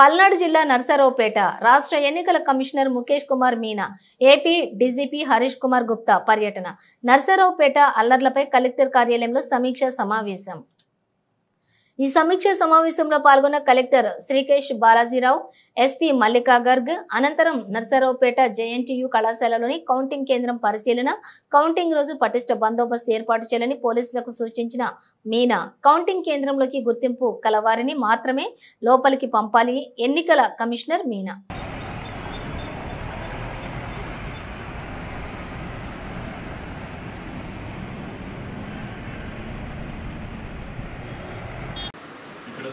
పల్నాడు జిల్లా నర్సరావుపేట రాష్ట్ర ఎన్నికల commissioner Mukesh Kumar Meena, AP DGP Harish Kumar Gupta పర్యటన. నర్సరావుపేట అల్లర్లపై కలెక్టర్ కార్యాలయంలో సమీక్ష సమావేశం. ఈ సమీక్ష సమావేశంలో పాల్గొన్న కలెక్టర్ శ్రీకేష్ బాలాజీరావు, ఎస్పీ మల్లికా గర్గ్ అనంతరం నర్సరావుపేట జేఎన్టీయూ కళాశాలలోని కౌంటింగ్ కేంద్రం పరిశీలన, కౌంటింగ్ రోజు పటిష్ట బందోబస్తు ఏర్పాటు చేయాలని పోలీసులకు సూచించిన మీనా, కౌంటింగ్ కేంద్రంలోకి గుర్తింపు కలవారిని మాత్రమే లోపలికి పంపాలి. ఎన్నికల కమిషనర్ మీనా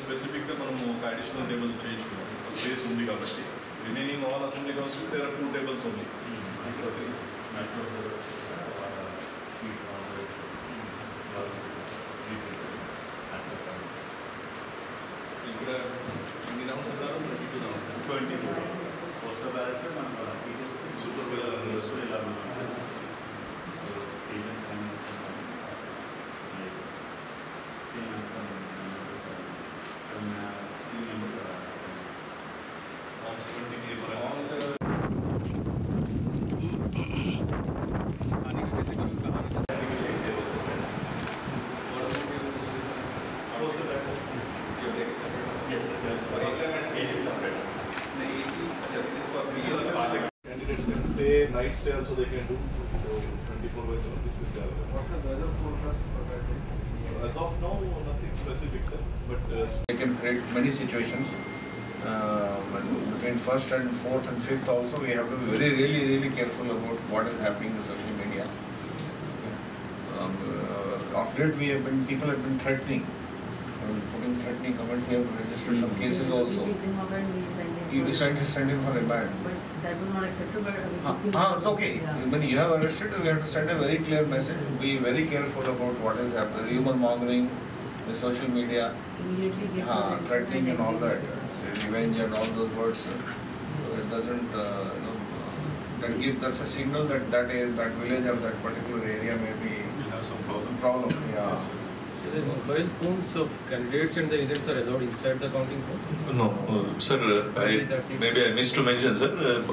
స్పెసిఫిక్గా మనము ఒక అడిషనల్ టేబుల్ చేయించుకున్నాం. స్పేస్ ఉంది కాబట్టి remaining all assembly council there are 2 tables ఉంది. ఇక్కడ candidates can stay, night stay also they can do 24/7 this week. What's the weather forecast for that day? As of now, nothing specific, sir. But They can create many situations. Between 1st and 4th and 5th also, we have to be really careful about what is happening in social media. Of late, people have been threatening, putting threatening comments. We have registered some cases also. You send him for remand. But that was not accepted. It's okay. Yeah. When you have arrested, we have to send a very clear message. Be very careful about what is happening. Rumor mongering, the social media, Immediately gets threatening and all that, revenge and all those words. It doesn't, that's a signal that village or that particular area may be we'll have some problem. Yeah. So the mobile phones of candidates and the agents are allowed inside the counting room? No, sir. Maybe I missed to mention, sir.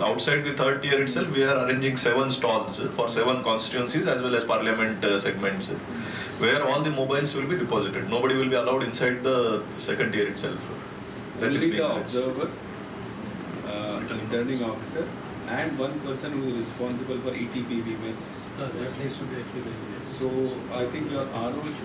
Outside the third tier itself, we are arranging 7 stalls for 7 constituencies as well as parliament segments, where all the mobiles will be deposited. Nobody will be allowed inside the second tier itself. That Only is being the arranged. observer, returning officer, and one person who is responsible for ETP, BMS. That needs to be actually. So I think your RO should